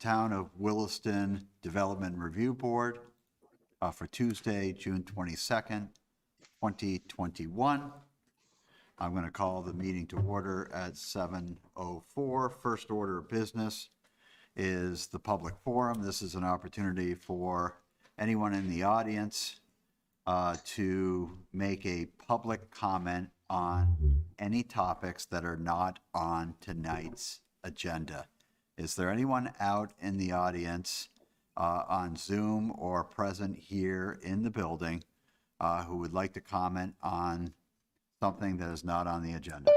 Town of Williston Development Review Board for Tuesday, June 22nd, 2021. I'm going to call the meeting to order at 7:04. First order of business is the public forum. This is an opportunity for anyone in the audience to make a public comment on any topics that are not on tonight's agenda. Is there anyone out in the audience on Zoom or present here in the building who would like to comment on something that is not on the agenda?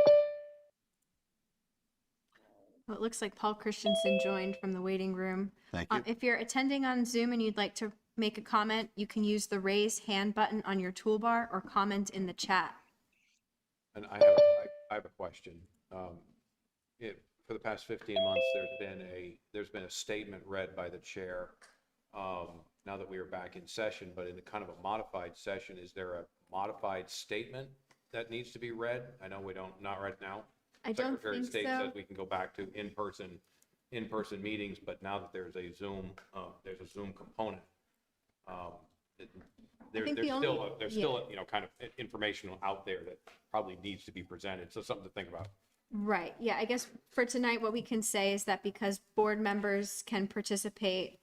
Well, it looks like Paul Christensen joined from the waiting room. Thank you. If you're attending on Zoom and you'd like to make a comment, you can use the raise hand button on your toolbar or comment in the chat. And I have a question. For the past 15 months, there's been a statement read by the chair. Now that we are back in session, but in a kind of a modified session, is there a modified statement that needs to be read? I know we don't, not right now. I don't Secretary of think State so. says we can go back to in-person meetings, but now that there's a Zoom component, there's still kind of information out there that probably needs to be presented. So something to think about. Right. Yeah. I guess for tonight, what we can say is that because board members can participate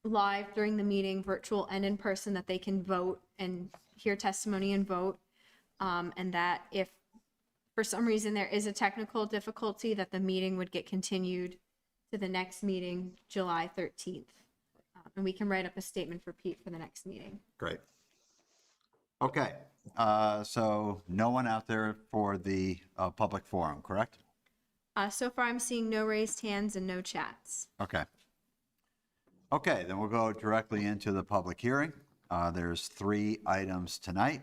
live during the meeting, virtual and in person, that they can vote and hear testimony and vote. And that if for some reason there is a technical difficulty, that the meeting would get continued to the next meeting, July 13th. And we can write up a statement for Pete for the next meeting. Great. Okay, so no one out there for the public forum, correct? So far, I'm seeing no raised hands and no chats. Okay. Okay, then we'll go directly into the public hearing. There's 3 items tonight.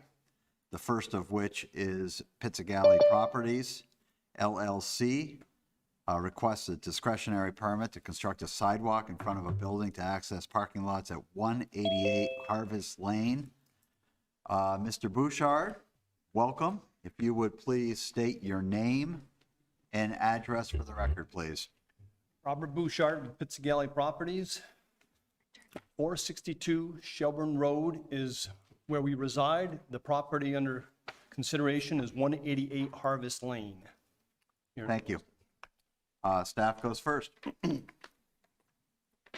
The first of which is Galley Properties, LLC, requests a discretionary permit to construct a sidewalk in front of a building to access parking lots at 188 Harvest Lane. Mr. Bouchard, welcome. If you would please state your name and address for the record, please. Robert Bouchard with Galley Properties. 462 Shelburne Road is where we reside. The property under consideration is 188 Harvest Lane. Thank you. Staff goes first.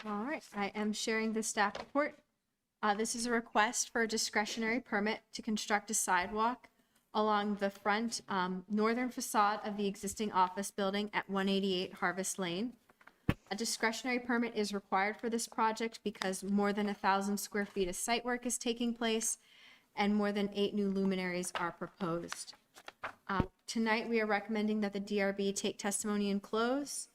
All right, I am sharing the staff report. This is a request for a discretionary permit to construct a sidewalk along the front northern facade of the existing office building at 188 Harvest Lane. A discretionary permit is required for this project because more than 1,000 square feet of site work is taking place and more than 8 new luminaries are proposed. Tonight, we are recommending that the DRB take testimony and close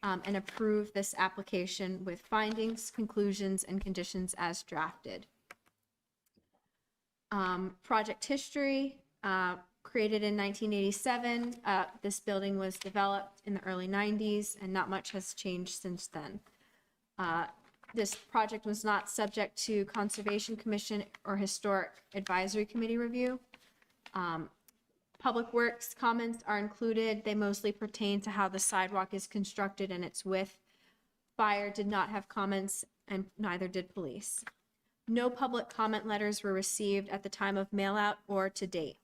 and approve this application with findings, conclusions, and conditions as drafted. Project history, created in 1987. This building was developed in the early 90s, and not much has changed since then. This project was not subject to Conservation Commission or Historic Advisory Committee review. Public Works comments are included. They mostly pertain to how the sidewalk is constructed and its width. Fire did not have comments, and neither did police. No public comment letters were received at the time of mailout or to date.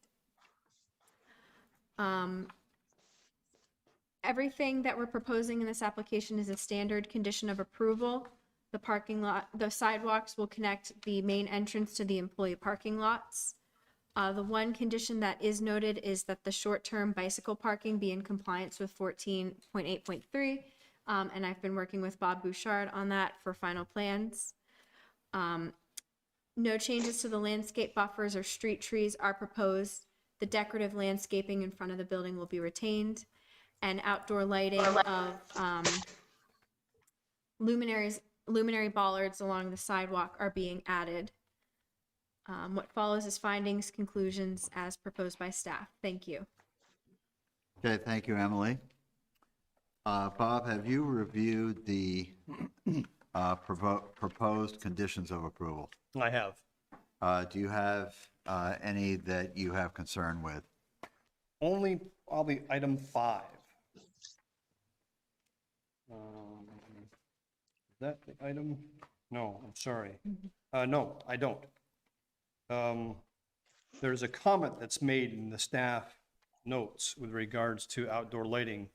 Everything that we're proposing in this application is a standard condition of approval. The parking lot, the sidewalks will connect the main entrance to the employee parking lots. The one condition that is noted is that the short-term bicycle parking be in compliance with 14.8.3. And I've been working with Bob Bouchard on that for final plans. No changes to the landscape buffers or street trees are proposed. The decorative landscaping in front of the building will be retained. And outdoor lighting of luminary bollards along the sidewalk are being added. What follows is findings, conclusions as proposed by staff. Thank you. Okay, thank you, Emily. Bob, have you reviewed the proposed conditions of approval? I have. Do you have any that you have concern with? Only probably item 5. that the item? No, I'm sorry. No, I don't. There's a comment that's made in the staff notes with regards to outdoor lighting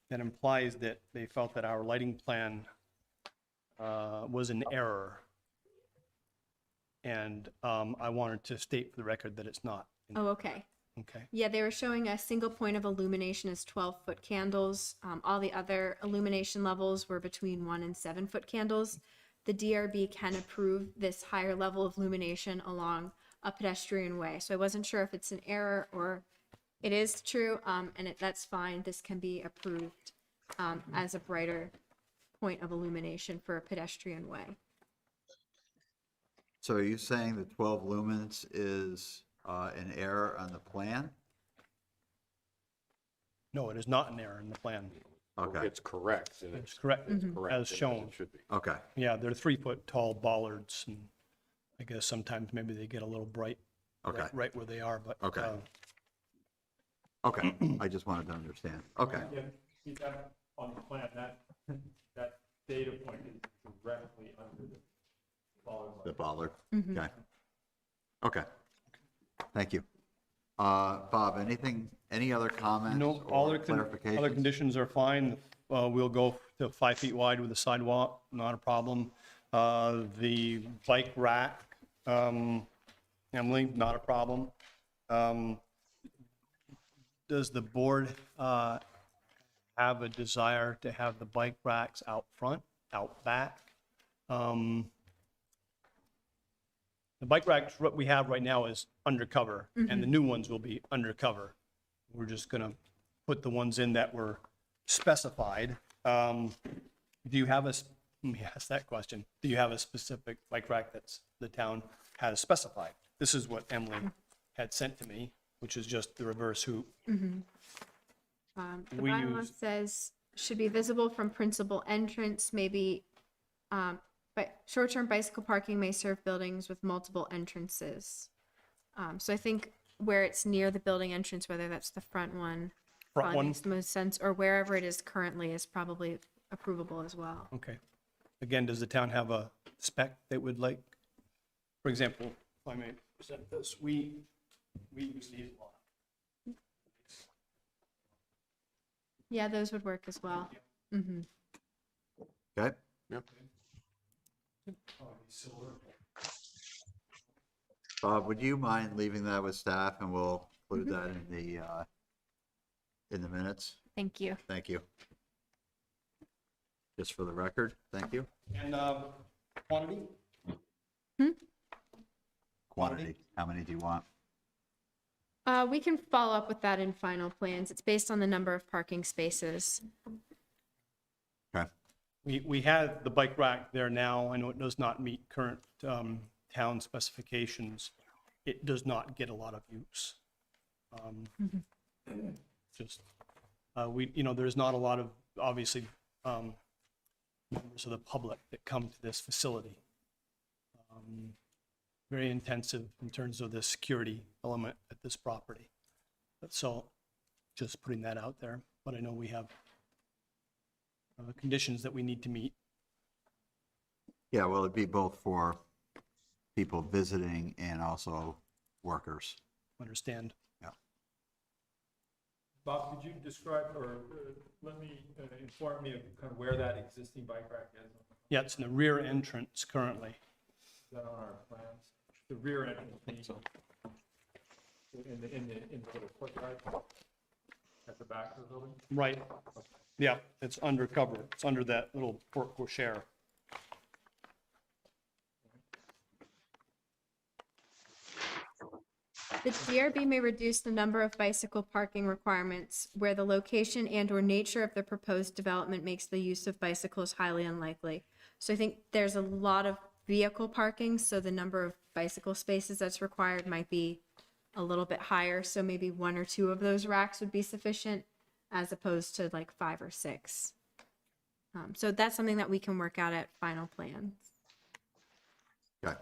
that implies that they felt that our lighting plan was in error. And I wanted to state for the record that it's not. Oh, okay. Okay. Yeah, they were showing a single point of illumination as 12-foot candles. All the other illumination levels were between 1 and 7-foot candles. The DRB can approve this higher level of illumination along a pedestrian way. So I wasn't sure if it's an error or it is true, and that's fine. This can be approved as a brighter point of illumination for a pedestrian way. So are you saying the 12 lumens is an error on the plan? No, it is not an error in the plan. Okay, It's correct. And It's correct, correct as and shown. It should be. okay, Yeah, they're 3-foot tall bollards, and I guess sometimes maybe they get a little bright okay, right where they are, but. Okay. okay. I just wanted to understand. Okay, Yeah, see that on the plan, that data point is directly under the bollard the light. bollard. Okay. Okay. Thank you. Bob, any other comments No, all or other clarifications? conditions are fine. We'll go to 5 feet wide with a sidewalk, not a problem. The bike rack, Emily, not a problem. Does the board have a desire to have the bike racks out front, out back? The bike racks what we have right now is undercover, and the new ones will be undercover. We're just gonna put the ones in that were specified. Do you have let me ask that question. Do you have a specific bike rack that's the town has specified? This is what Emily had sent to me, which is just the reverse hoop. The We bylaw use- says should be visible from principal entrance, maybe, but short-term bicycle parking may serve buildings with multiple entrances. So I think where it's near the building entrance, whether that's the front one, Front probably one? makes the most sense, or wherever it is currently is probably approvable as well. Okay. Again, does the town have a spec they would like? For example, if I may present this, we use these a lot. Yeah, those would work as well. Mm-hmm. Okay, Yep. Bob, would you mind leaving that with staff and we'll include Mm-hmm. that in the minutes? Thank you. Thank you. Just for the record, thank you. And quantity? Quantity, how many do you want? We can follow up with that in final plans. It's based on the number of parking spaces. Okay, We have the bike rack there now. I know it does not meet current town specifications. It does not get a lot of use. Just, there's not a lot of, obviously, members of the public that come to this facility. Very intensive in terms of the security element at this property. So just putting that out there, but I know we have conditions that we need to meet. yeah, well, it'd be both for people visiting and also workers. Understand? Bob, could you describe, or inform me of kind of where that existing bike rack is? Yeah, it's in the rear entrance currently. Is that on our plans? The rear entrance? In the little courtyard at the back of the building? Right. Yeah, it's undercover. It's under that little porte cochere. The DRB may reduce the number of bicycle parking requirements where the location and/or nature of the proposed development makes the use of bicycles highly unlikely. So I think there's a lot of vehicle parking, so the number of bicycle spaces that's required might be a little bit higher. So maybe 1 or 2 of those racks would be sufficient as opposed to like 5 or 6. So that's something that we can work out at final plans. Okay.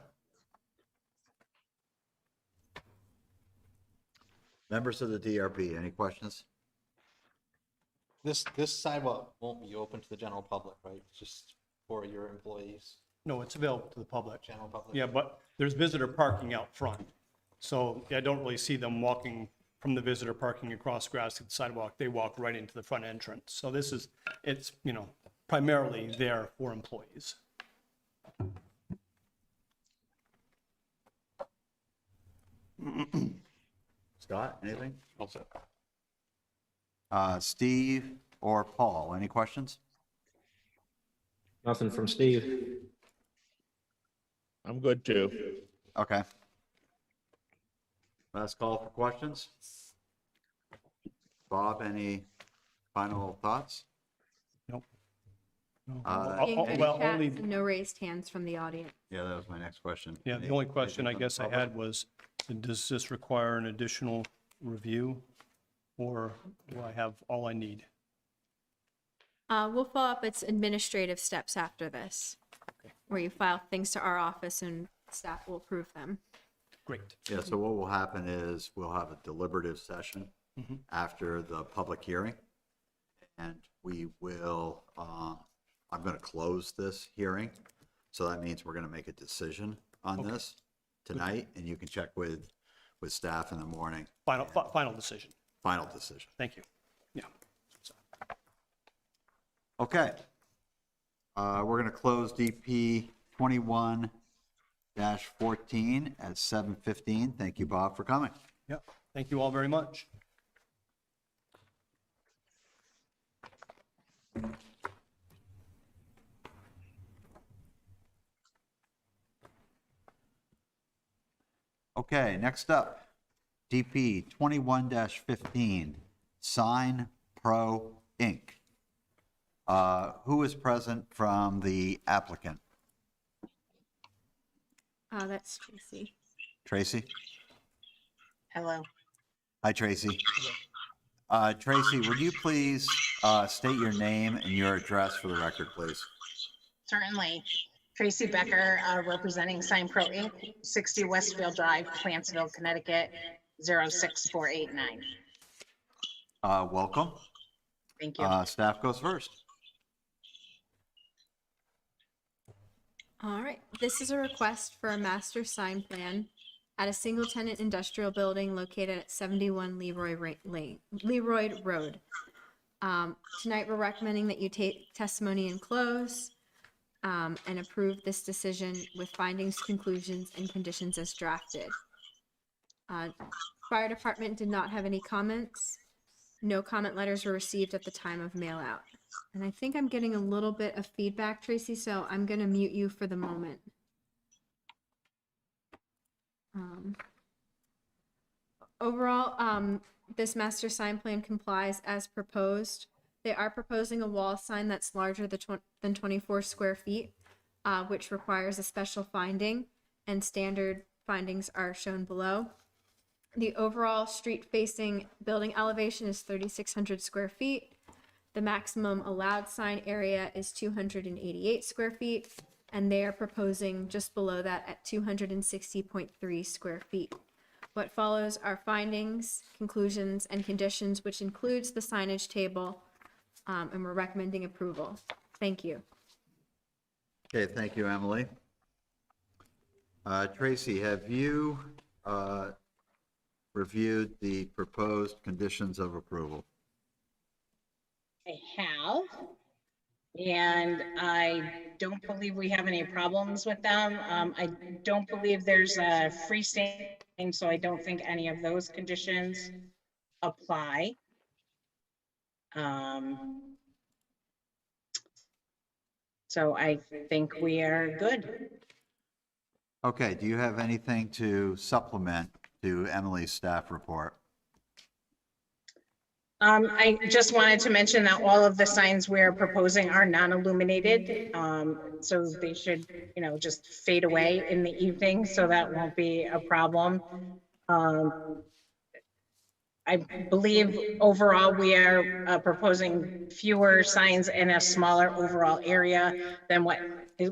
Members of the DRB, any questions? This sidewalk won't be open to the general public, right? It's just for your employees, No, it's available to the public. general public? Yeah, but there's visitor parking out front. So I don't really see them walking from the visitor parking across grass to the sidewalk. They walk right into the front entrance. So it's, primarily there for employees. Scott, anything? All set. Steve or Paul, any questions? Nothing from Steve. I'm good too. Okay. Last call for questions. Bob, any final thoughts? Nope. No. Being good Well, chats only, and no raised hands from the audience. Yeah, that was my next question. yeah, the only question I guess I had was, does this require an additional review? Or do I have all I need? We'll follow up. It's administrative steps after this, where you file things to our office and staff will approve them. Great. Yeah, so what will happen is we'll have a deliberative session after the public hearing. And we will, I'm going to close this hearing. So that means we're going to make a decision on this tonight, and you can check with staff in the morning. Final decision. Final decision. Thank you. Yeah. Okay. We're going to close DP 21-14 at 7:15. Thank you, Bob, for coming. Yeah. Thank you all very much. Okay, next up, DP 21-15, SignPro Inc. Who is present from the applicant? That's Tracy. Tracy? Hello. Hi, Tracy. Tracy, would you please state your name and your address for the record, please? Certainly. Tracy Becker, representing SignPro Inc., 60 Westfield Drive, Plantsville, Connecticut, 06489. Welcome. Thank you. Staff goes first. All right, this is a request for a master sign plan at a single-tenant industrial building located at 71 Leroy Road. Tonight, we're recommending that you take testimony in close and approve this decision with findings, conclusions, and conditions as drafted. Fire department did not have any comments. No comment letters were received at the time of mail out. And I think I'm getting a little bit of feedback, Tracy, so I'm going to mute you for the moment. Overall, this master sign plan complies as proposed. They are proposing a wall sign that's larger than 24 square feet, which requires a special finding, and standard findings are shown below. The overall street-facing building elevation is 3,600 square feet. The maximum allowed sign area is 288 square feet, and they are proposing just below that at 260.3 square feet. What follows are findings, conclusions, and conditions, which includes the signage table, and we're recommending approval. Thank you. Okay, thank you, Emily. Tracy, have you reviewed the proposed conditions of approval? I have, and I don't believe we have any problems with them. I don't believe there's a freestanding, so I don't think any of those conditions apply. So I think we are good. Okay, do you have anything to supplement to Emily's staff report? I just wanted to mention that all of the signs we're proposing are non-illuminated. So they should, just fade away in the evening, so that won't be a problem. I believe overall we are proposing fewer signs in a smaller overall area than what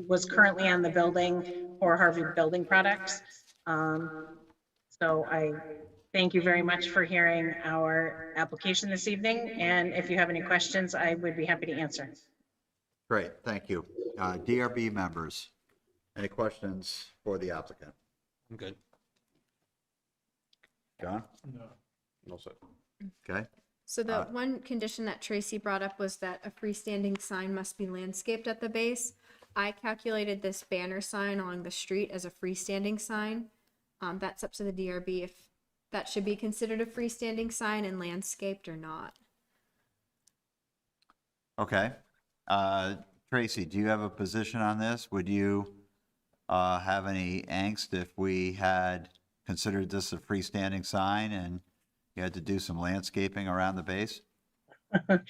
was currently on the building or Harvey Building Products. So I thank you very much for hearing our application this evening. And if you have any questions, I would be happy to answer. Great, thank you. DRB members, any questions for the applicant? I'm good. John? No. No, sir. Okay, So the one condition that Tracy brought up was that a freestanding sign must be landscaped at the base. I calculated this banner sign along the street as a freestanding sign. That's up to the DRB if that should be considered a freestanding sign and landscaped or not. okay. Tracy, do you have a position on this? Would you have any angst if we had considered this a freestanding sign and you had to do some landscaping around the base? There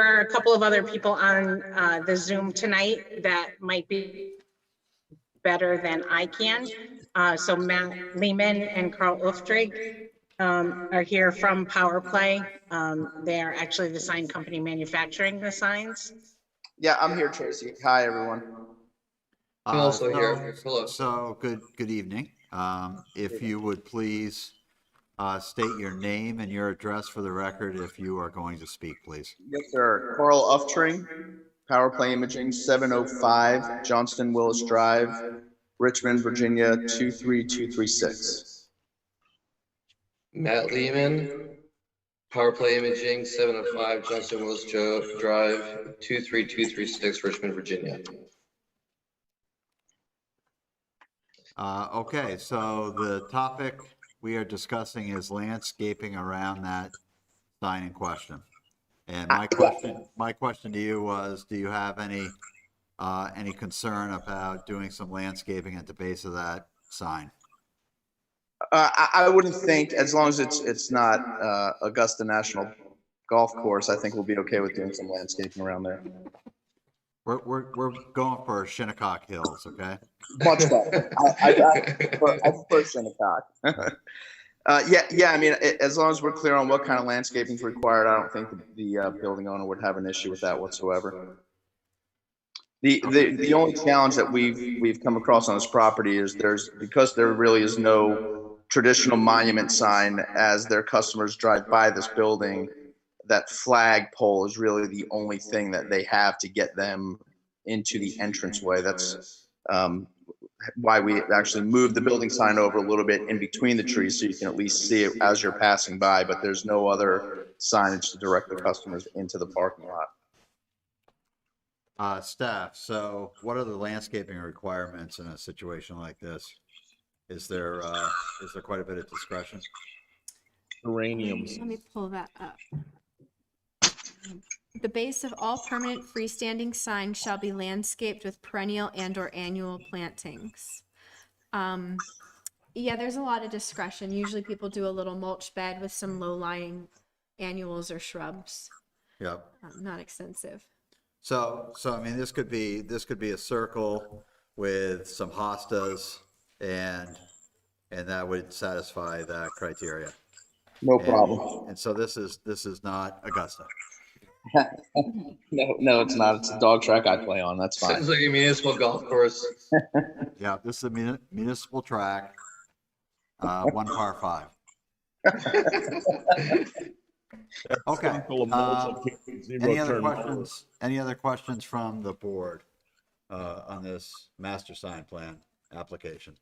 are a couple of other people on the Zoom tonight that might be better than I can. So Matt Lehman and Carl Uftrig are here from Power Play. They are actually the sign company manufacturing the signs. Yeah, I'm here, Tracy. Hi, everyone. I'm also here. Hello. So, good evening. If you would please state your name and your address for the record if you are going to speak, please. Yes, sir. Carl Uftring, Power Play Imaging, 705 Johnston Willis Drive, Richmond, Virginia, 23236. Matt Lehman, Power Play Imaging, 705 Johnston Willis Drive, 23236, Richmond, Virginia. Okay, so the topic we are discussing is landscaping around that sign in question. And my question to you was, do you have any concern about doing some landscaping at the base of that sign? I wouldn't think, as long as it's not Augusta National Golf Course, I think we'll be okay with doing some landscaping around there. We're going for Shinnecock Hills, okay? Much better. I prefer Shinnecock. Yeah. I mean, as long as we're clear on what kind of landscaping is required, I don't think the building owner would have an issue with that whatsoever. The only challenge that we've come across on this property is because there really is no traditional monument sign as their customers drive by this building. That flag pole is really the only thing that they have to get them into the entranceway. That's why we actually moved the building sign over a little bit in between the trees so you can at least see it as you're passing by, but there's no other signage to direct the customers into the parking lot. Staff, so what are the landscaping requirements in a situation like this? Is there quite a bit of discretion? Geraniums. Let me pull that up. The base of all permanent freestanding signs shall be landscaped with perennial and/or annual plantings. Yeah, there's a lot of discretion. Usually people do a little mulch bed with some low-lying annuals or shrubs. Yep. Not extensive. So I mean, this could be a circle with some hostas, and that would satisfy that criteria. No problem. And so this is not Augusta. No, it's not. It's a dog track I play on. That's fine. Sounds like a municipal golf course. Yeah, this is a municipal track, 1 par 5. Okay. Any other questions from the board on this master sign plan application?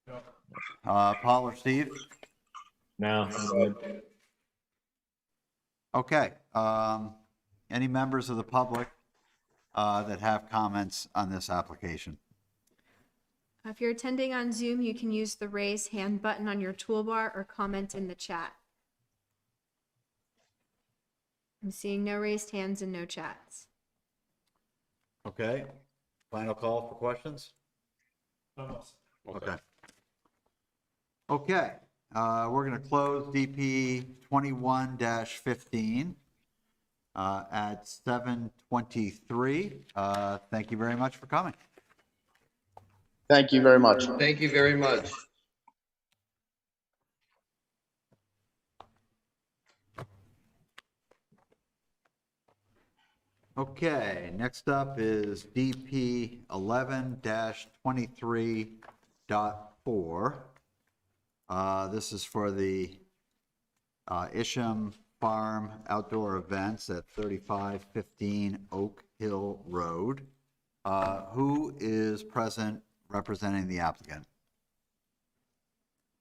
No. Paul or Steve? No. Okay. Any members of the public that have comments on this application? If you're attending on Zoom, you can use the raise hand button on your toolbar or comment in the chat. I'm seeing no raised hands and no chats. Okay. Final call for questions? Almost. Okay. Okay, we're going to close DP 21-15 at 7:23. Thank you very much for coming. Thank you very much. Thank you very much. Okay, next up is DP 11-23.4. This is for the Isham Farm outdoor events at 3515 Oak Hill Road. Who is present representing the applicant?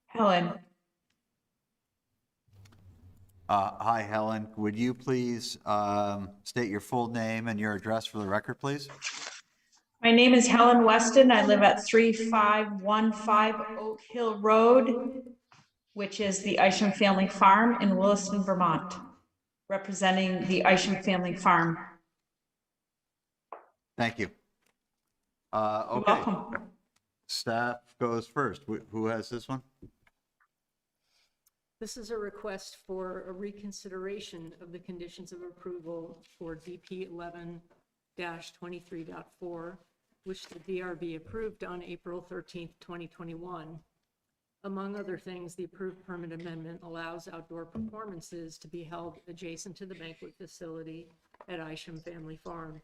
Helen, Hi, Helen. Would you please state your full name and your address for the record, please? my name is Helen Weston. I live at 3515 Oak Hill Road, which is the Isham Family Farm in Williston, Vermont, representing the Isham Family Farm. Thank you. You're Okay, welcome. staff goes first. Who has this one? This is a request for a reconsideration of the conditions of approval for DP 11-23.4, which the DRB approved on April 13th, 2021. Among other things, the approved permit amendment allows outdoor performances to be held adjacent to the banquet facility at Isham Family Farm.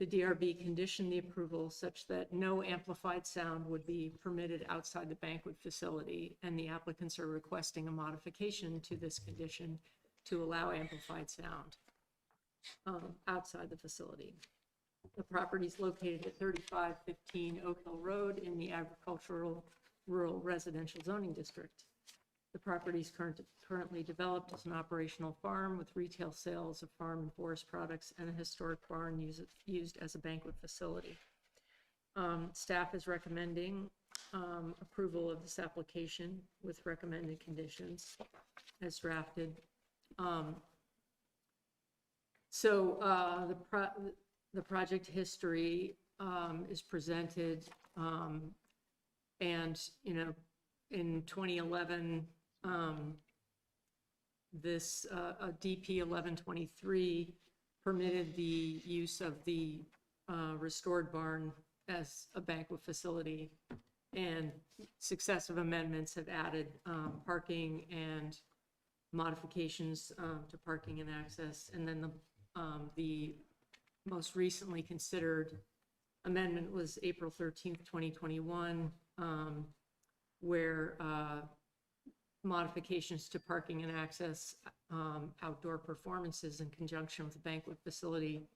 The DRB conditioned the approval such that no amplified sound would be permitted outside the banquet facility, and the applicants are requesting a modification to this condition to allow amplified sound outside the facility. The property is located at 3515 Oak Hill Road in the agricultural rural residential zoning district. The property is currently developed as an operational farm with retail sales of farm and forest products and a historic barn used as a banquet facility. Staff is recommending approval of this application with recommended conditions as drafted. The project history is presented, and in 2011, this DP 1123 permitted the use of the restored barn as a banquet facility, and successive amendments have added parking and modifications to parking and access. And then the most recently considered amendment was April 13th, 2021, where modifications to parking and access outdoor performances in conjunction with the banquet facility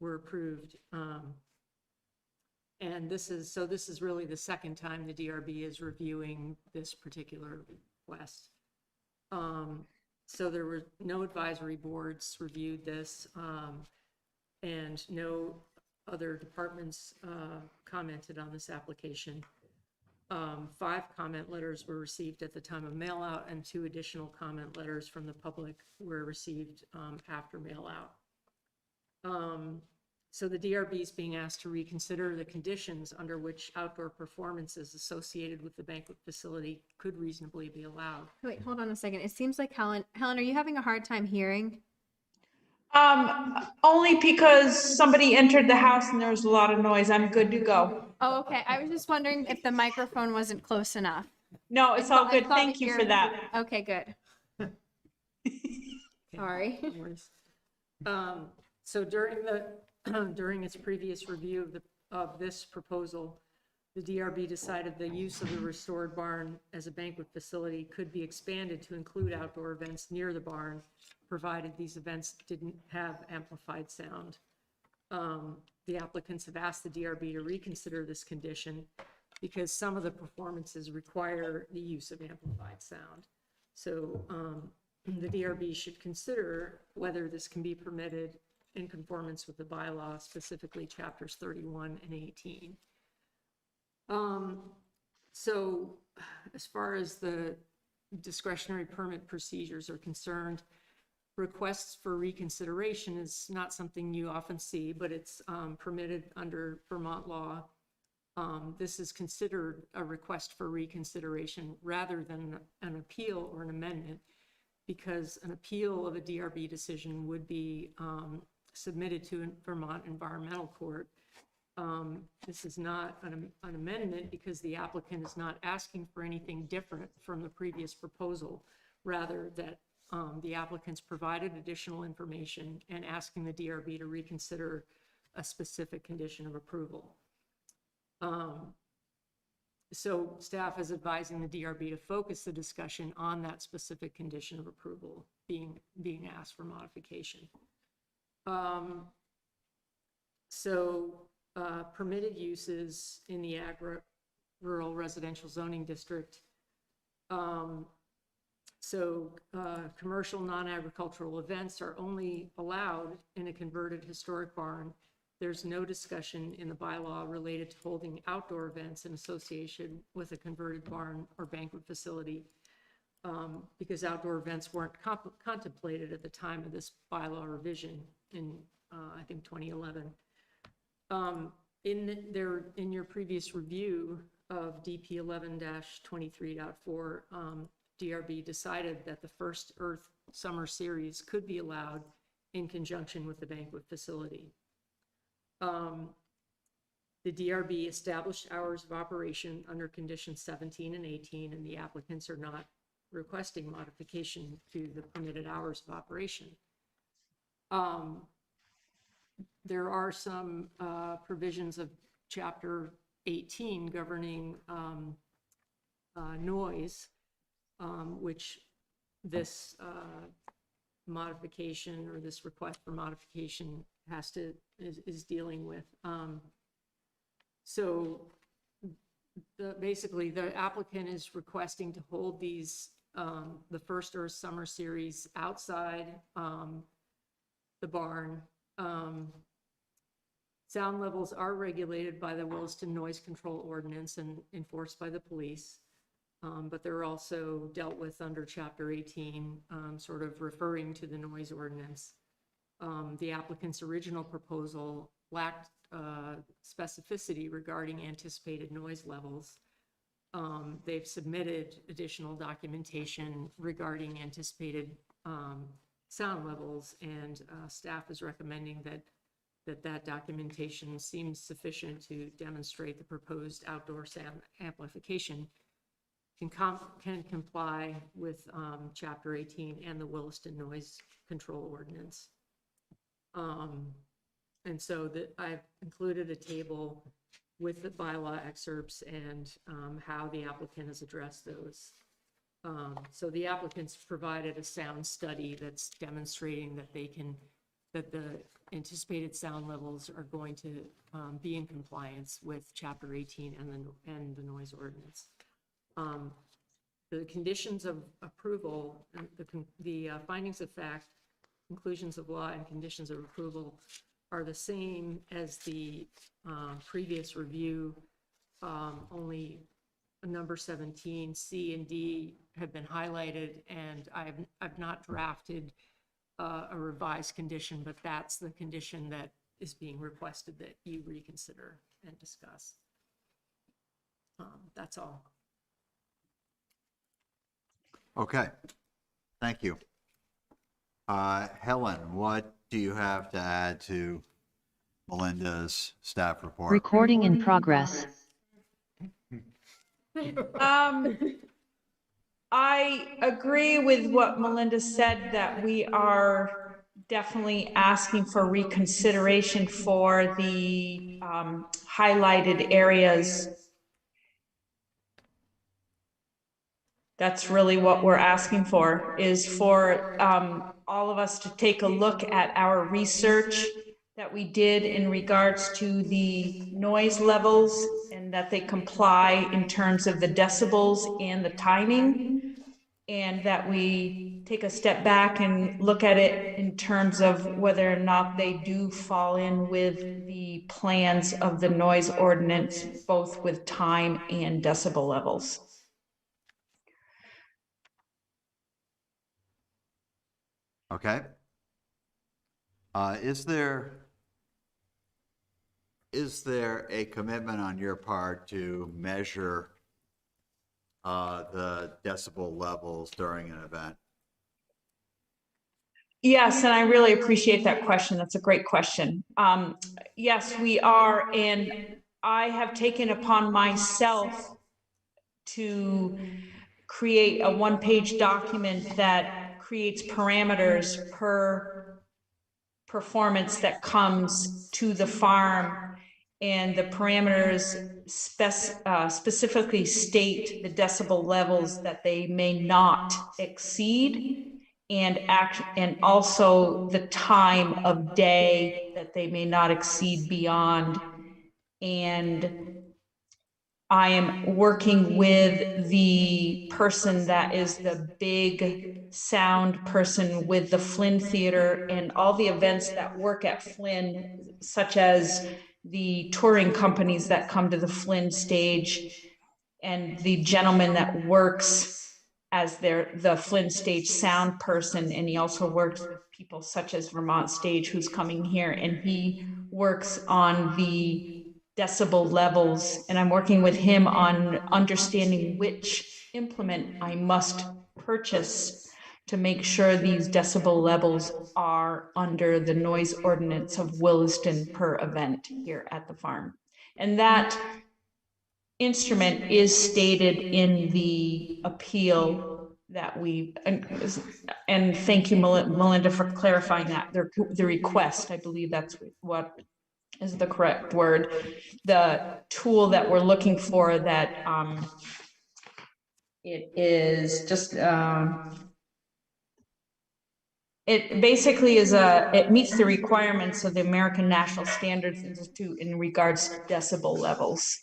were approved. And this is really the second time the DRB is reviewing this particular request. So there were no advisory boards reviewed this, and no other departments commented on this application. 5 comment letters were received at the time of mail out, and 2 additional comment letters from the public were received after mail out. So the DRB is being asked to reconsider the conditions under which outdoor performances associated with the banquet facility could reasonably be allowed. Wait, hold on a second. It seems like Helen, are you having a hard time hearing? Only because somebody entered the house and there was a lot of noise. I'm good to go. Oh, okay. I was just wondering if the microphone wasn't close enough. No, it's all I good. thought Thank you for that. Okay, good. Sorry. No worries. So during its previous review of this proposal, the DRB decided the use of the restored barn as a banquet facility could be expanded to include outdoor events near the barn, provided these events didn't have amplified sound. The applicants have asked the DRB to reconsider this condition because some of the performances require the use of amplified sound. So the DRB should consider whether this can be permitted in conformance with the bylaw, specifically chapters 31 and 18. So as far as the discretionary permit procedures are concerned, requests for reconsideration is not something you often see, but it's permitted under Vermont law. This is considered a request for reconsideration rather than an appeal or an amendment, because an appeal of a DRB decision would be submitted to Vermont Environmental Court. This is not an amendment because the applicant is not asking for anything different from the previous proposal, rather that the applicants provided additional information and asking the DRB to reconsider a specific condition of approval. So staff is advising the DRB to focus the discussion on that specific condition of approval being asked for modification. So permitted uses in the rural residential zoning district. Commercial non-agricultural events are only allowed in a converted historic barn. There's no discussion in the bylaw related to holding outdoor events in association with a converted barn or banquet facility, because outdoor events weren't contemplated at the time of this bylaw revision in, I think, 2011. In your previous review of DP 11-23.4, DRB decided that the First Earth Summer Series could be allowed in conjunction with the banquet facility. The DRB established hours of operation under conditions 17 and 18, and the applicants are not requesting modification to the permitted hours of operation. There are some provisions of Chapter 18 governing noise, which this modification or this request for modification is dealing with. Basically, the applicant is requesting to hold these the First Earth Summer Series outside the barn. Sound levels are regulated by the Williston Noise Control Ordinance and enforced by the police, but they're also dealt with under Chapter 18, sort of referring to the noise ordinance. The applicant's original proposal lacked specificity regarding anticipated noise levels. They've submitted additional documentation regarding anticipated sound levels, and staff is recommending that documentation seems sufficient to demonstrate the proposed outdoor sound amplification can comply with Chapter 18 and the Williston Noise Control Ordinance. And so I've included a table with the bylaw excerpts and how the applicant has addressed those. So the applicants provided a sound study that's demonstrating that that the anticipated sound levels are going to be in compliance with Chapter 18 and the noise ordinance. The conditions of approval, the findings of fact, conclusions of law, and conditions of approval are the same as the previous review. Only number 17, C and D have been highlighted, and I've not drafted a revised condition, but that's the condition that is being requested that you reconsider and discuss. That's all. Okay, thank you. Helen, what do you have to add to Melinda's staff report? Recording in progress. I agree with what Melinda said, that we are definitely asking for reconsideration for the highlighted areas. That's really what we're asking for, is for all of us to take a look at our research that we did in regards to the noise levels, and that they comply in terms of the decibels and the timing, and that we take a step back and look at it in terms of whether or not they do fall in with the plans of the noise ordinance, both with time and decibel levels. Okay. Is there a commitment on your part to measure the decibel levels during an event? Yes, and I really appreciate that question. That's a great question. Yes, we are, and I have taken upon myself to create a one-page document that creates parameters per performance that comes to the farm, and the parameters specifically state the decibel levels that they may not exceed, and also the time of day that they may not exceed beyond. And I am working with the person that is the big sound person with the Flynn Theater and all the events that work at Flynn, such as the touring companies that come to the Flynn stage and the gentleman that works as the Flynn stage sound person. And he also works with people such as Vermont Stage, who's coming here, and he works on the decibel levels, and I'm working with him on understanding which implement I must purchase to make sure these decibel levels are under the noise ordinance of Williston per event here at the farm. And that instrument is stated in the appeal that we, and thank you, Melinda, for clarifying that. The request, I believe that's what is the correct word. The tool that we're looking for, that it is just it basically is it meets the requirements of the American National Standards Institute in regards to decibel levels.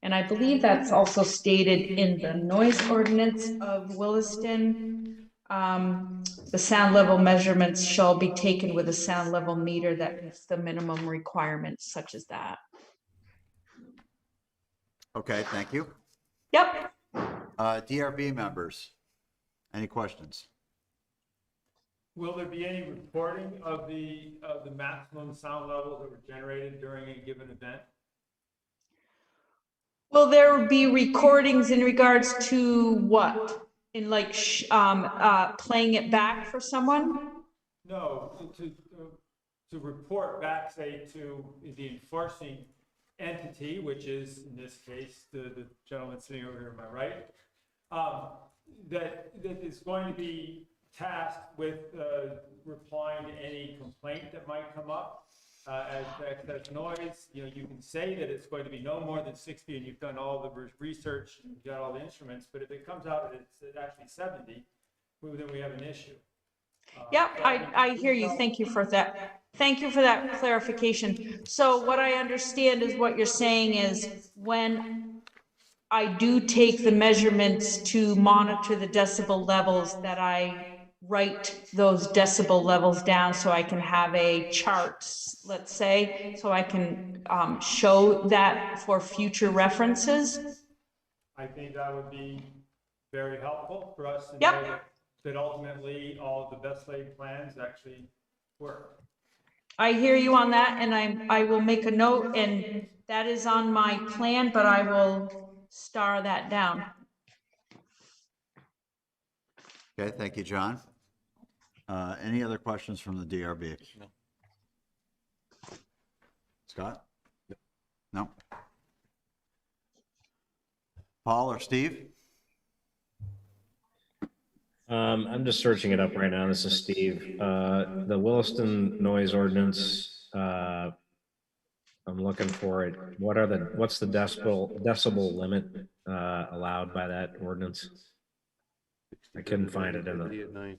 And I believe that's also stated in the noise ordinance of Williston. The sound level measurements shall be taken with a sound level meter that meets the minimum requirements such as that. Okay, thank you. Yep. DRB members, any questions? Will there be any recording of the maximum sound levels that were generated during a given event? Will there be recordings in regards to what? In like playing it back for someone? No, to report back, say, to the enforcing entity, which is in this case the gentleman sitting over here on my right, that is going to be tasked with replying to any complaint that might come up as to excess noise. You know, you can say that it's going to be no more than 60, and you've done all the research and you've got all the instruments. But if it comes out that it's actually 70, then we have an issue. Yep, I hear you. Thank you for that. Thank you for that clarification. So what I understand is what you're saying is when I do take the measurements to monitor the decibel levels, that I write those decibel levels down so I can have a chart, let's say, so I can show that for future references. I think that would be very helpful for us to Yep. know that ultimately all of the best laid plans actually work. I hear you on that, and I will make a note, and that is on my plan, but I will star that down. Okay, thank you, John. Any other questions from the DRB? No. Scott? No? Paul or Steve? I'm just searching it up right now. This is Steve. The Williston noise ordinance, I'm looking for it. What's the decibel limit allowed by that ordinance? I couldn't find it in the.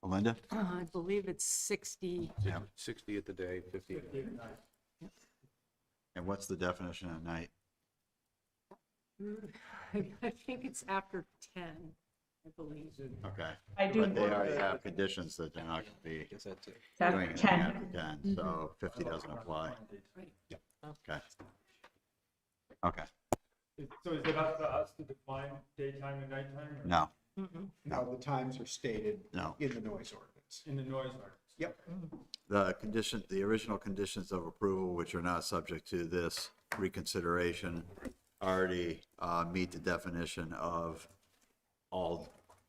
Melinda? I believe it's 60. Yeah. 60 at the day, 50 at night. And what's the definition of night? I think it's after 10, I believe. Okay. I do. But they already have conditions that they're not going to be doing anything 10. after 10, so 50 doesn't apply. Right. Okay. Okay, So is it up to us to define daytime and nighttime? Or no, No, the times are stated no. in the noise ordinance. in the noise ordinance? Yep. The original conditions of approval, which are not subject to this reconsideration, already meet the definition of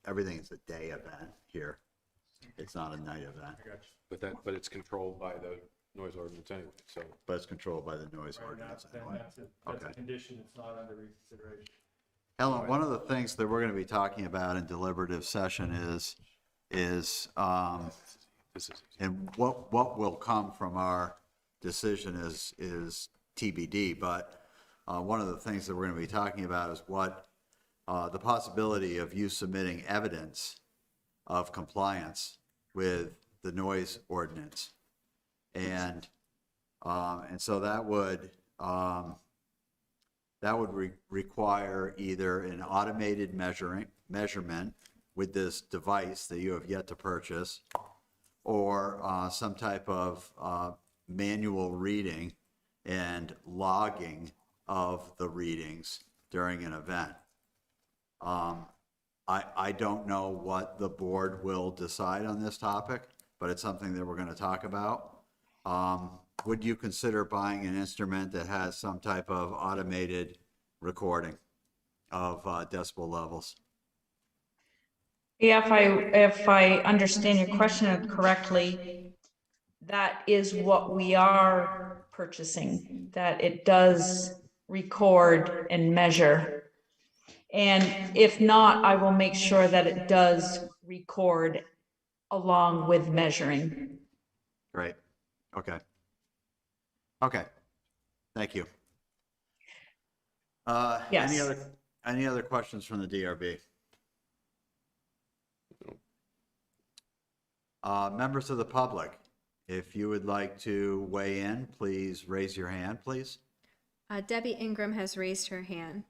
everything is a day event here. It's not a night event, I got you. But it's controlled by the noise ordinance anyway, so. but it's controlled by the noise Right, ordinance then anyway. that's a Okay. condition that's not under reconsideration. Helen, one of the things that we're going to be talking about in deliberative session is This is, and what will come from our decision is TBD, but one of the things that we're going to be talking about is what the possibility of you submitting evidence of compliance with the noise ordinance. And so that would require either an automated measurement with this device that you have yet to purchase, or some type of manual reading and logging of the readings during an event. I don't know what the board will decide on this topic, but it's something that we're going to talk about. Would you consider buying an instrument that has some type of automated recording of decibel levels? Yeah, if I understand your question correctly, that is what we are purchasing, that it does record and measure. And if not, I will make sure that it does record along with measuring. Great. Okay. Okay. Thank you. Yes. Any other questions from the DRB? Members of the public, if you would like to weigh in, please raise your hand, please. Debbie Ingram has raised her hand.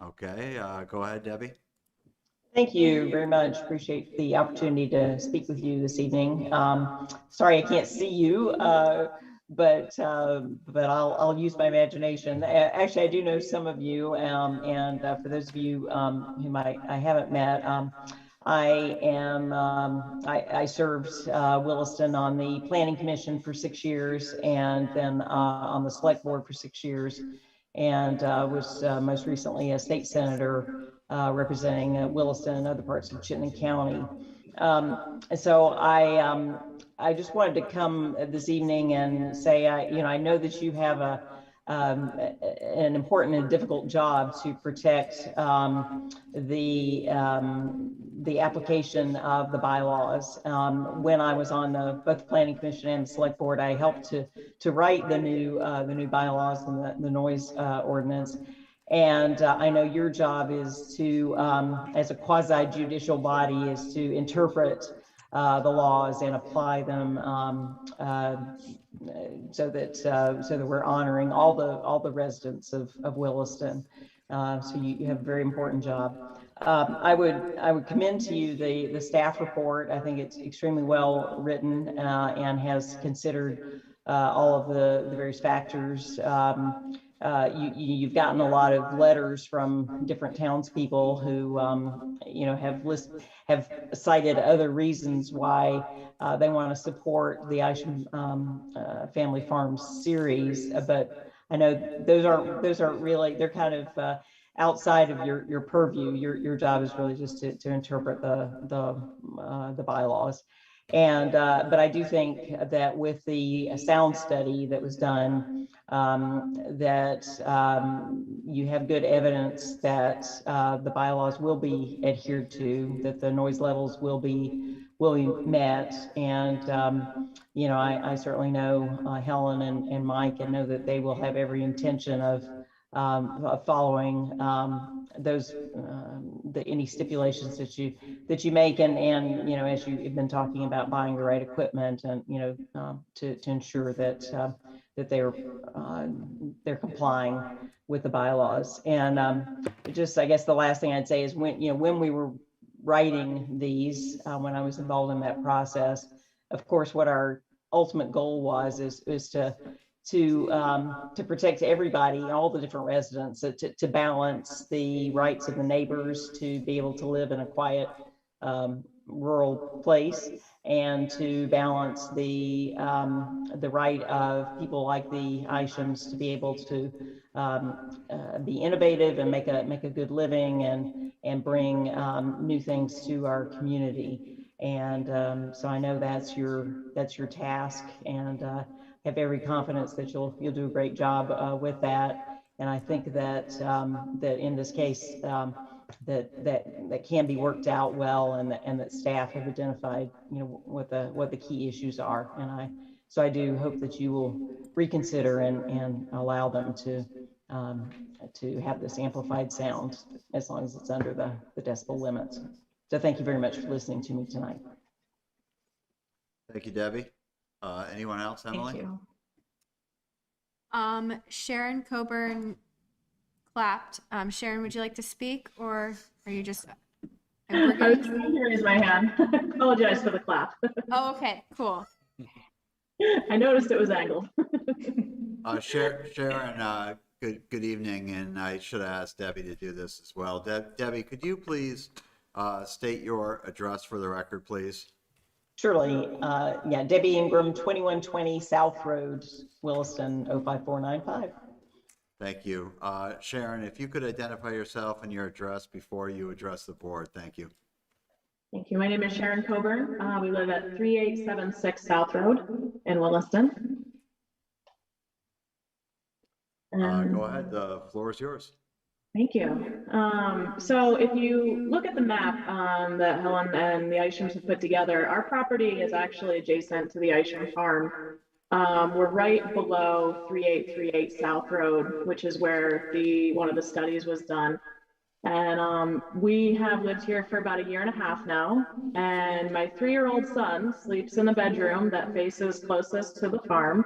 Okay, go ahead, Debbie. Thank you very much. Appreciate the opportunity to speak with you this evening. Sorry I can't see you, but I'll use my imagination. Actually, I do know some of you, and for those of you whom I haven't met, I served Williston on the Planning Commission for 6 years, and then on the Select Board for 6 years, and was most recently a state senator representing Williston and other parts of Chittenden County. So I just wanted to come this evening and say, I know that you have an important and difficult job to protect the application of the bylaws. When I was on both the Planning Commission and the Select Board, I helped to write the new bylaws and the noise ordinance. And I know your job is to, as a quasi-judicial body, is to interpret the laws and apply them so that we're honoring all the residents of Williston. So you have a very important job. I would commend to you the staff report. I think it's extremely well written and has considered all of the various factors. You've gotten a lot of letters from different townspeople who have cited other reasons why they want to support the Isham Family Farms series, but I know those aren't really, they're kind of outside of your purview. Your job is really just to interpret the bylaws. And but I do think that with the sound study that was done, that you have good evidence that the bylaws will be adhered to, that the noise levels will be met. And I certainly know Helen and Mike, and know that they will have every intention of following those any stipulations that you make, and as you've been talking about buying the right equipment, and to ensure that that they're complying with the bylaws. And just, I guess the last thing I'd say is when we were writing these, when I was involved in that process, of course, what our ultimate goal is to protect everybody, all the different residents, to balance the rights of the neighbors to be able to live in a quiet rural place, and to balance the right of people like the Ishams to be able to be innovative and make a good living and bring new things to our community. And so I know that's your task, and have every confidence that you'll do a great job with that. And I think that that in this case that can be worked out well, and that staff have identified what the key issues are. And so I do hope that you will reconsider and allow them to have this amplified sound, as long as it's under the decibel limits. So thank you very much for listening to me tonight. Thank you, Debbie. Anyone else, Emily? Thank you. Sharon Coburn clapped. Sharon, would you like to speak, or are you just? I was trying to raise my hand. Apologize for the clap. Oh, okay, cool. I noticed it was angled. Sharon, good evening, and I should have asked Debbie to do this as well. Debbie, could you please state your address for the record, please? Surely, yeah, Debbie Ingram, 2120 South Road, Williston, 05495. Thank you. Sharon, if you could identify yourself and your address before you address the board, thank you. Thank you. My name is Sharon Coburn. We live at 3876 South Road in Williston. Go ahead, the floor is yours. Thank you. So if you look at the map that Helen and the Ishams have put together, our property is actually adjacent to the Isham farm. We're right below 3838 South Road, which is where one of the studies was done. And we have lived here for about 1.5 years now. And my 3-year-old son sleeps in the bedroom that faces closest to the farm.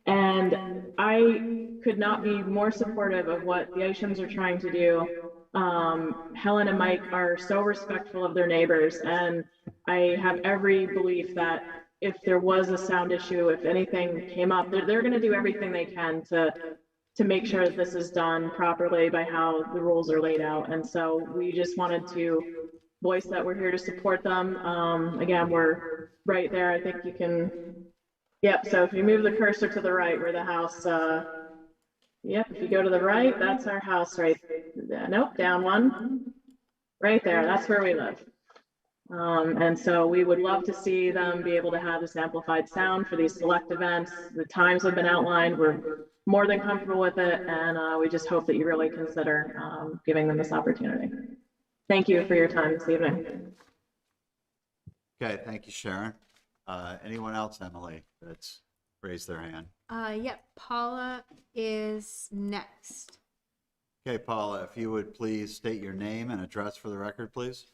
And I could not be more supportive of what the Ishams are trying to do. Helen and Mike are so respectful of their neighbors, and I have every belief that if there was a sound issue, if anything came up, they're going to do everything they can to make sure that this is done properly by how the rules are laid out. And so we just wanted to voice that we're here to support them. Again, we're right there. I think you can. Yep, so if you move the cursor to the right where the house, yep, if you go to the right, that's our house right, nope, down one, right there, that's where we live. And so we would love to see them be able to have this amplified sound for these select events. The times have been outlined, we're more than comfortable with it, and we just hope that you really consider giving them this opportunity. Thank you for your time this evening. Okay, thank you, Sharon. Anyone else, Emily, that's raised their hand? Yep, Paula is next. Okay, Paula, if you would please state your name and address for the record, please.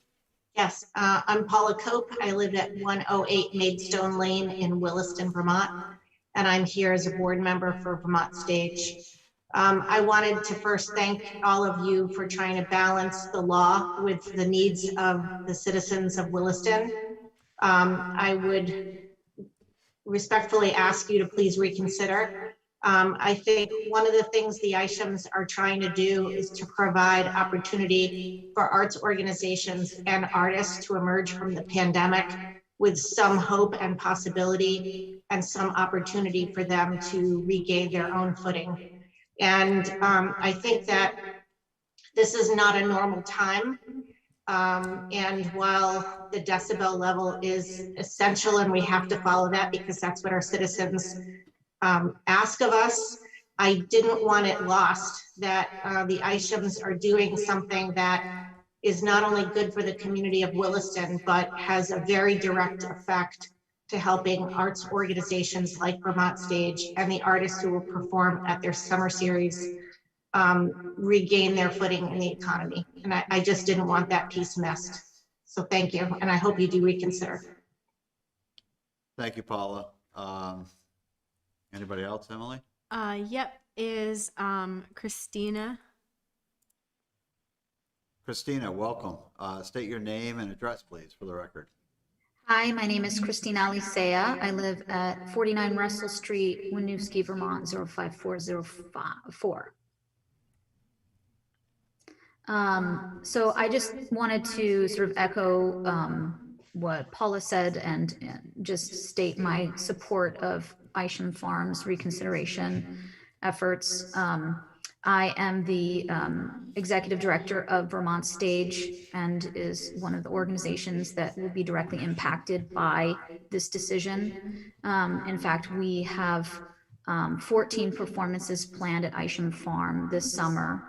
Yes, I'm Paula Cope. I live at 108 Maidstone Lane in Williston, Vermont, and I'm here as a board member for Vermont Stage. I wanted to first thank all of you for trying to balance the law with the needs of the citizens of Williston. I would respectfully ask you to please reconsider. I think one of the things the Ishams are trying to do is to provide opportunity for arts organizations and artists to emerge from the pandemic with some hope and possibility and some opportunity for them to regain their own footing. And I think that this is not a normal time. And while the decibel level is essential and we have to follow that because that's what our citizens ask of us, I didn't want it lost that the Ishams are doing something that is not only good for the community of Williston, but has a very direct effect to helping arts organizations like Vermont Stage and the artists who will perform at their summer series regain their footing in the economy. And I just didn't want that piece missed. So thank you. And I hope you do reconsider. Thank you, Paula. Anybody else, Emily? Yep, is Christina. Christina, welcome. State your name and address, please, for the record. Hi, my name is Christina Alicea. I live at 49 Russell Street, Winooski, Vermont, 05404. So I just wanted to sort of echo what Paula said and just state my support of Isham Farms reconsideration efforts. I am the executive director of Vermont Stage and is one of the organizations that will be directly impacted by this decision. In fact, we have 14 performances planned at Isham Farm this summer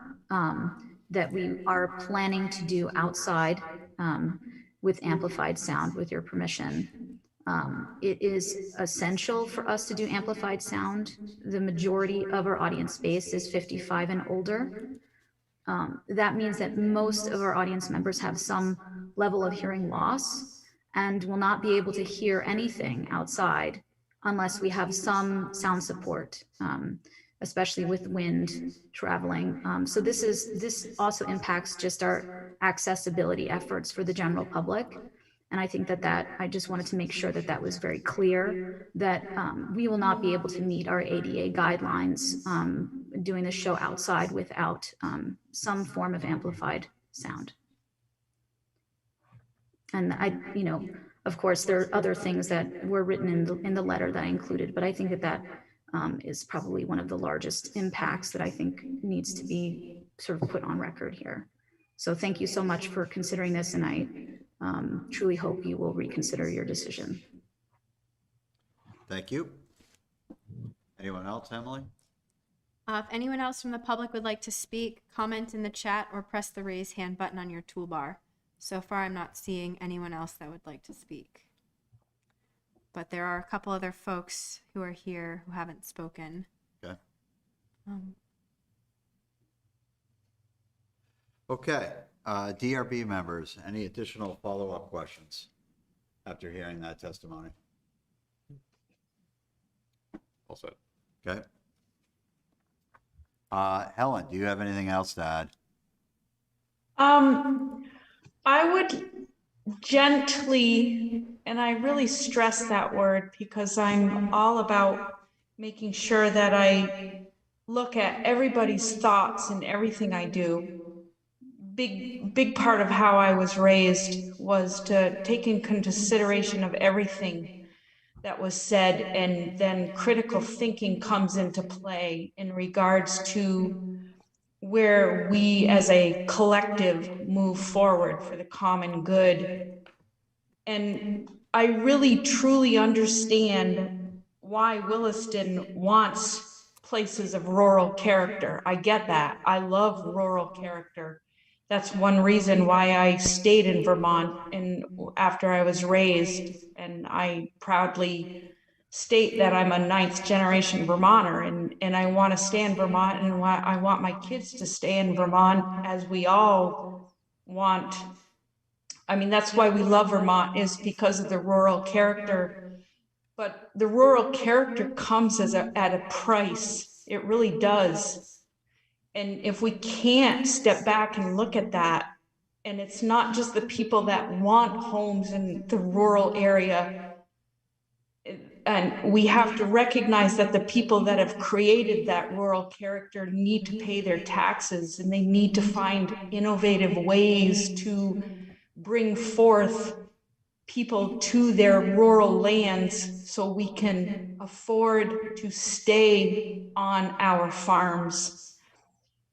that we are planning to do outside with amplified sound, with your permission. It is essential for us to do amplified sound. The majority of our audience base is 55 and older. That means that most of our audience members have some level of hearing loss and will not be able to hear anything outside unless we have some sound support, especially with wind traveling. So this also impacts just our accessibility efforts for the general public. And I think that I just wanted to make sure that that was very clear, that we will not be able to meet our ADA guidelines doing the show outside without some form of amplified sound. And of course, there are other things that were written in the letter that I included, but I think that is probably one of the largest impacts that I think needs to be sort of put on record here. So thank you so much for considering this, and I truly hope you will reconsider your decision. Thank you. Anyone else, Emily? If anyone else from the public would like to speak, comment in the chat or press the raise hand button on your toolbar. So far, I'm not seeing anyone else that would like to speak. But there are a couple other folks who are here who haven't spoken. Okay. Okay. DRB members, any additional follow-up questions after hearing that testimony? All set. Okay. Helen, do you have anything else to add? I would gently, and I really stress that word because I'm all about making sure that I look at everybody's thoughts in everything I do. Big part of how I was raised was to take in consideration of everything that was said, and then critical thinking comes into play in regards to where we as a collective move forward for the common good. And I really truly understand why Williston wants places of rural character. I get that. I love rural character. That's one reason why I stayed in Vermont and after I was raised, and I proudly state that I'm a 9th generation Vermonter, and I want to stay in Vermont, and I want my kids to stay in Vermont, as we all want. I mean, that's why we love Vermont, is because of the rural character. But the rural character comes at a price. It really does. And if we can't step back and look at that, and it's not just the people that want homes in the rural area, and we have to recognize that the people that have created that rural character need to pay their taxes, and they need to find innovative ways to bring forth people to their rural lands so we can afford to stay on our farms.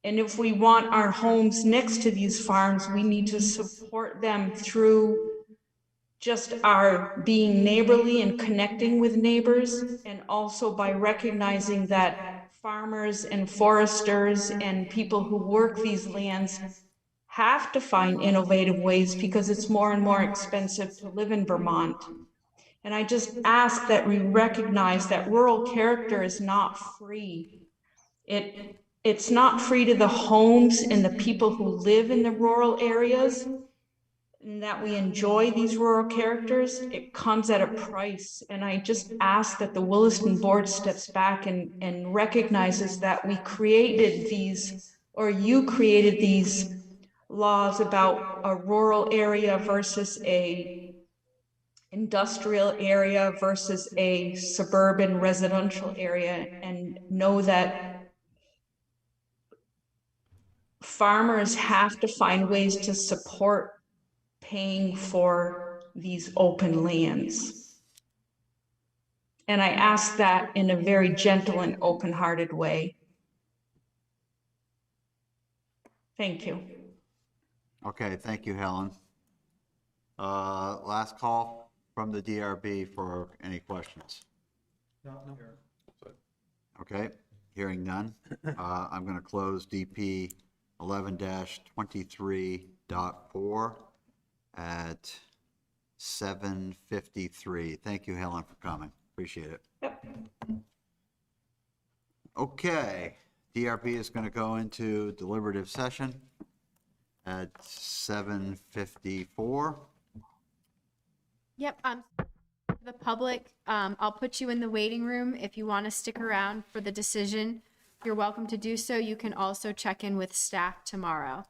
And if we want our homes next to these farms, we need to support them through just our being neighborly and connecting with neighbors, and also by recognizing that farmers and foresters and people who work these lands have to find innovative ways because it's more and more expensive to live in Vermont. And I just ask that we recognize that rural character is not free. It's not free to the homes and the people who live in the rural areas, and that we enjoy these rural characters. It comes at a price. And I just ask that the Williston board steps back and recognizes that we created these, or you created these laws about a rural area versus a industrial area versus a suburban residential area, and know that farmers have to find ways to support paying for these open lands. And I ask that in a very gentle and open-hearted way. Thank you. Okay, thank you, Helen. Last call from the DRB for any questions. No. Okay, hearing none. I'm going to close DP 11-23.4 at 7:53. Thank you, Helen, for coming. Appreciate it. Yep. Okay, DRB is going to go into deliberative session. at 7:54. Yep, the public, I'll put you in the waiting room. If you want to stick around for the decision, you're welcome to do so. You can also check in with staff tomorrow.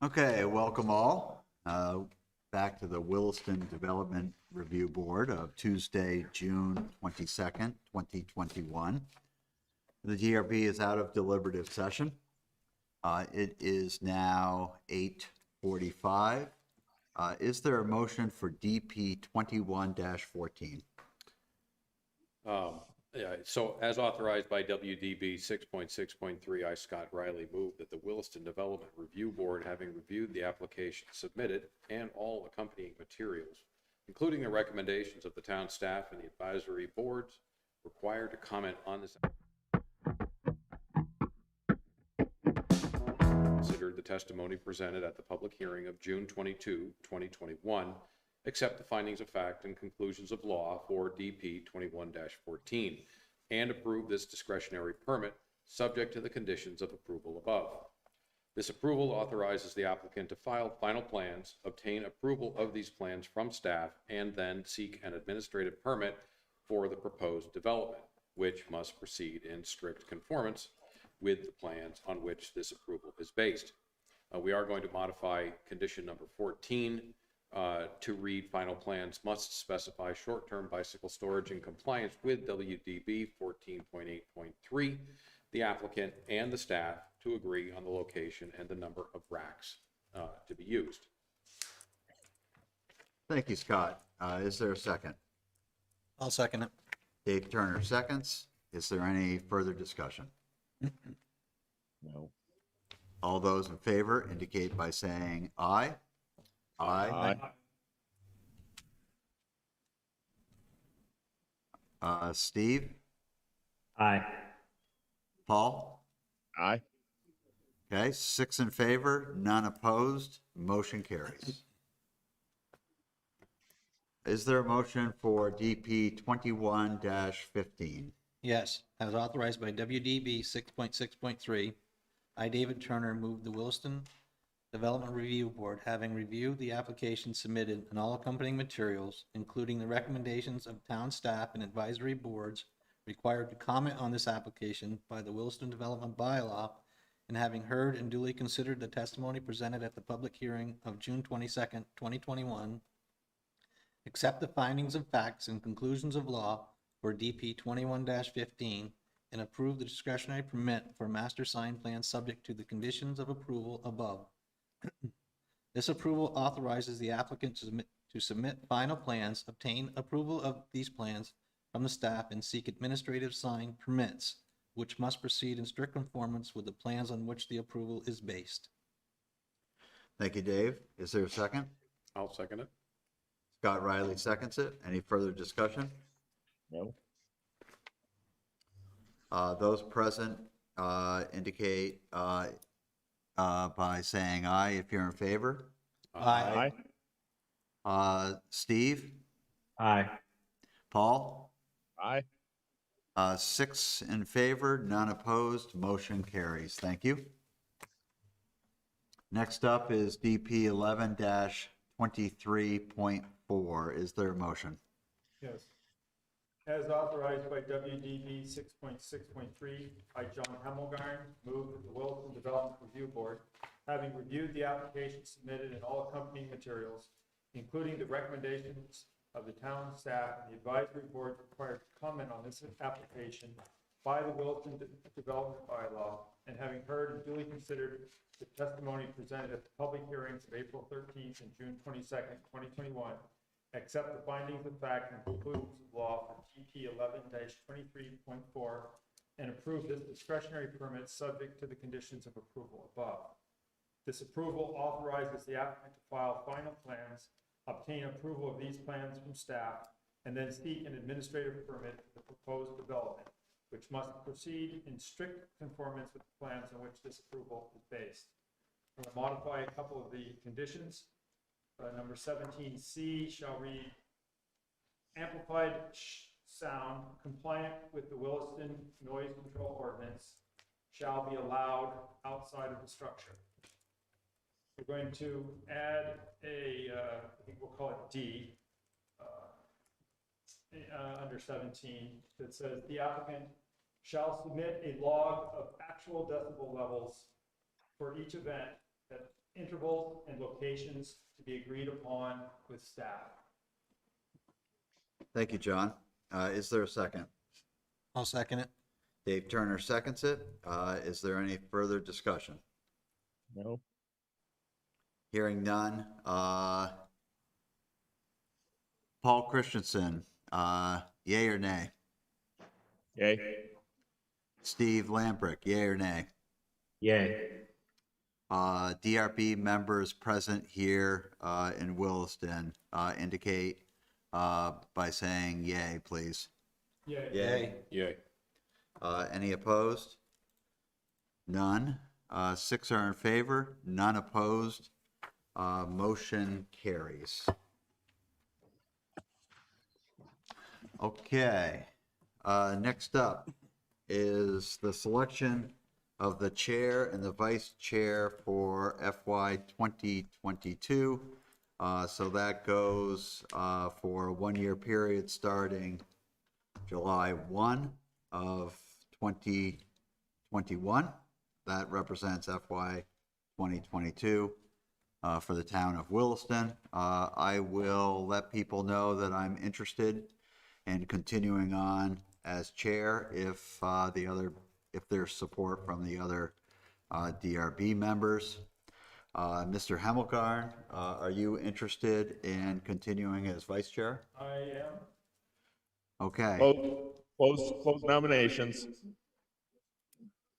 Okay, welcome all back to the Williston Development Review Board of Tuesday, June 22nd, 2021. The DRB is out of deliberative session. It is now 8:45. Is there a motion for DP 21-14? Yeah, so as authorized by WDB 6.6.3, I, Scott Riley, move that the Williston Development Review Board, having reviewed the application submitted and all accompanying materials, including the recommendations of the town staff and the advisory boards required to comment on this, considered the testimony presented at the public hearing of June 22, 2021, accept the findings of fact and conclusions of law for DP 21-14, and approve this discretionary permit subject to the conditions of approval above. This approval authorizes the applicant to file final plans, obtain approval of these plans from staff, and then seek an administrative permit for the proposed development, which must proceed in strict conformance with the plans on which this approval is based. We are going to modify condition number 14 to read final plans must specify short-term bicycle storage in compliance with WDB 14.8.3, the applicant and the staff to agree on the location and the number of racks to be used. Thank you, Scott. Is there a second? I'll second it. Dave Turner seconds. Is there any further discussion? No. All those in favor indicate by saying aye. Aye. Steve? Aye. Paul? Aye. Okay, 6 in favor, none opposed, motion carries. Is there a motion for DP 21-15? Yes, as authorized by WDB 6.6.3, I, David Turner, move the Williston Development Review Board, having reviewed the application submitted and all accompanying materials, including the recommendations of town staff and advisory boards required to comment on this application by the Williston Development Bylaw, and having heard and duly considered the testimony presented at the public hearing of June 22nd, 2021, accept the findings of facts and conclusions of law for DP 21-15, and approve the discretionary permit for master sign plan subject to the conditions of approval above. This approval authorizes the applicant to submit final plans, obtain approval of these plans from the staff, and seek administrative sign permits, which must proceed in strict conformance with the plans on which the approval is based. Thank you, Dave. Is there a second? I'll second it. Scott Riley seconds it. Any further discussion? No. Those present indicate by saying aye if you're in favor. Aye. Steve? Aye. Paul? Aye. 6 in favor, none opposed, motion carries. Thank you. Next up is DP 11-23.4. Is there a motion? Yes. As authorized by WDB 6.6.3, I, John Hemmelgarn, move that the Williston Development Review Board, having reviewed the application submitted and all accompanying materials, including the recommendations of the town staff and the advisory board required to comment on this application by the Williston Development Bylaw, and having heard and duly considered the testimony presented at the public hearings of April 13th and June 22nd, 2021, accept the findings of fact and conclusions of law for DP 11-23.4, and approve this discretionary permit subject to the conditions of approval above. This approval authorizes the applicant to file final plans, obtain approval of these plans from staff, and then seek an administrative permit for the proposed development, which must proceed in strict conformance with the plans on which this approval is based. I'm going to modify a couple of the conditions. Number 17C shall read, amplified sound compliant with the Williston noise control ordinance shall be allowed outside of the structure. We're going to add I think we'll call it D, under 17, that says the applicant shall submit a log of actual decibel levels for each event that intervals and locations to be agreed upon with staff. Thank you, John. Is there a second? I'll second it. Dave Turner seconds it. Is there any further discussion? No. Hearing none. Paul Christensen, yay or nay? Yay. Steve Lambrick, yay or nay? Yay. DRB members present here in Williston indicate by saying yay, please. Yay. Yay. Yay. Any opposed? None. 6 are in favor, none opposed. Motion carries. Okay. Next up is the selection of the chair and the vice chair for FY 2022. So that goes for a 1-year period starting July 1 of 2021. That represents FY 2022 for the town of Williston. I will let people know that I'm interested in continuing on as chair if there's support from the other DRB members. Mr. Hamilcar, are you interested in continuing as vice chair? I am. Okay. Close nominations.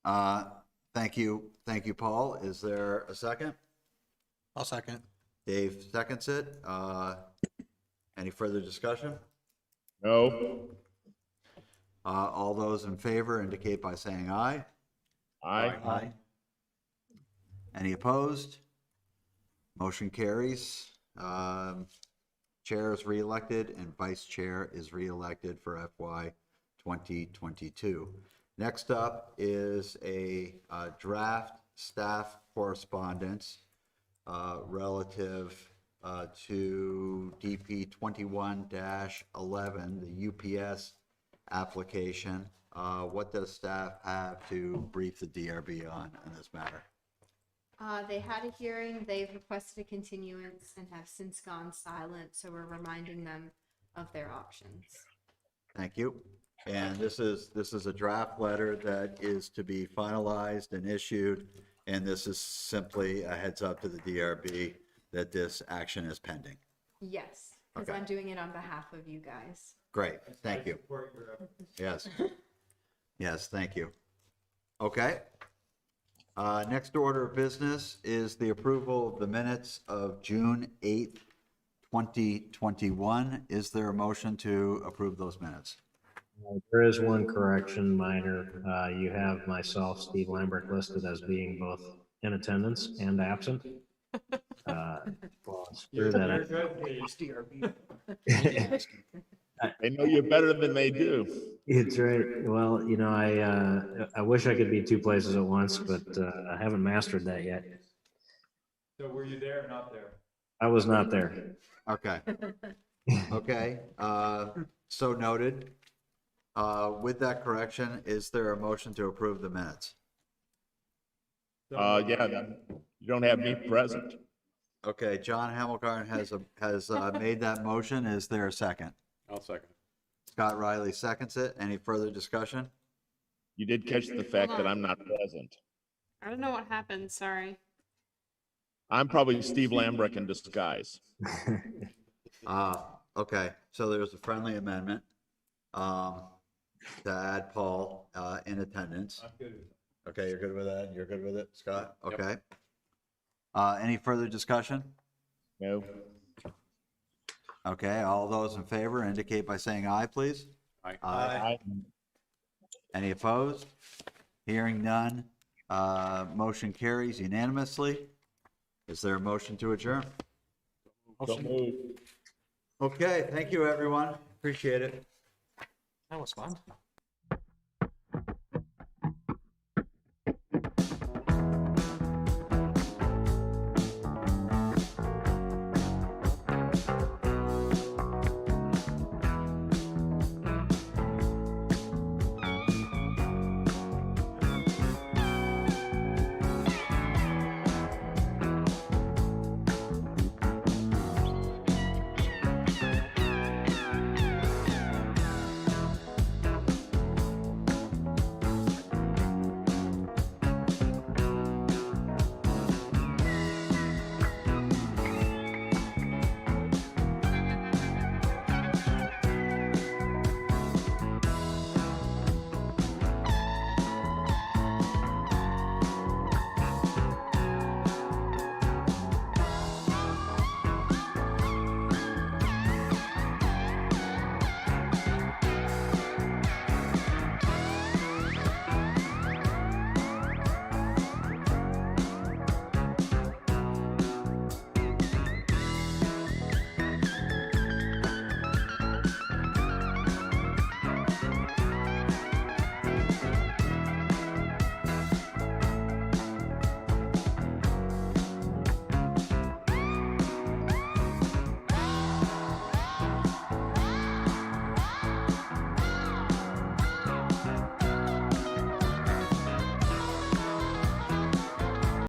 Thank you, Paul. Is there a second? I'll second it. Dave seconds it. Any further discussion? No. All those in favor indicate by saying aye. Aye. Any opposed? Motion carries. Chair is reelected and vice chair is reelected for FY 2022. Next up is a draft staff correspondence relative to DP 21-11, the UPS application. What does staff have to brief the DRB on in this matter? They had a hearing, they've requested a continuance and have since gone silent, so we're reminding them of their options. Thank you. And this is a draft letter that is to be finalized and issued, and this is simply a heads up to the DRB that this action is pending. Yes, because Okay. I'm doing it on behalf of you guys. Great, thank you. Support your efforts. Yes. Yes, thank you. Okay. Next order of business is the approval of the minutes of June 8th, 2021. Is there a motion to approve those minutes? There is one correction, minor. You have myself, Steve Lambrick, listed as being both in attendance and absent. Well, screw that. They know you better than they do. It's right. Well, you know, I wish I could be 2 places at once, but I haven't mastered that yet. So were you there or not there? I was not there. Okay. Okay, so noted. With that correction, is there a motion to approve the minutes? Yeah, you don't have me present. Okay, John Hamilcar has made that motion. Is there a second? I'll second. Scott Riley seconds it. Any further discussion? You did catch the fact that I'm not present. I don't know what happened, sorry. I'm probably Steve Lambrick in disguise. Okay, so there's a friendly amendment to add Paul in attendance. I'm good with it. Okay, you're good with that? You're good with it, Scott? Yep. Okay. Any further discussion? No. Okay, all those in favor indicate by saying aye, please. Aye. Aye. Any opposed? Hearing none, motion carries unanimously. Is there a motion to adjourn? So moved. Okay, thank you, everyone. Appreciate it. That was fun.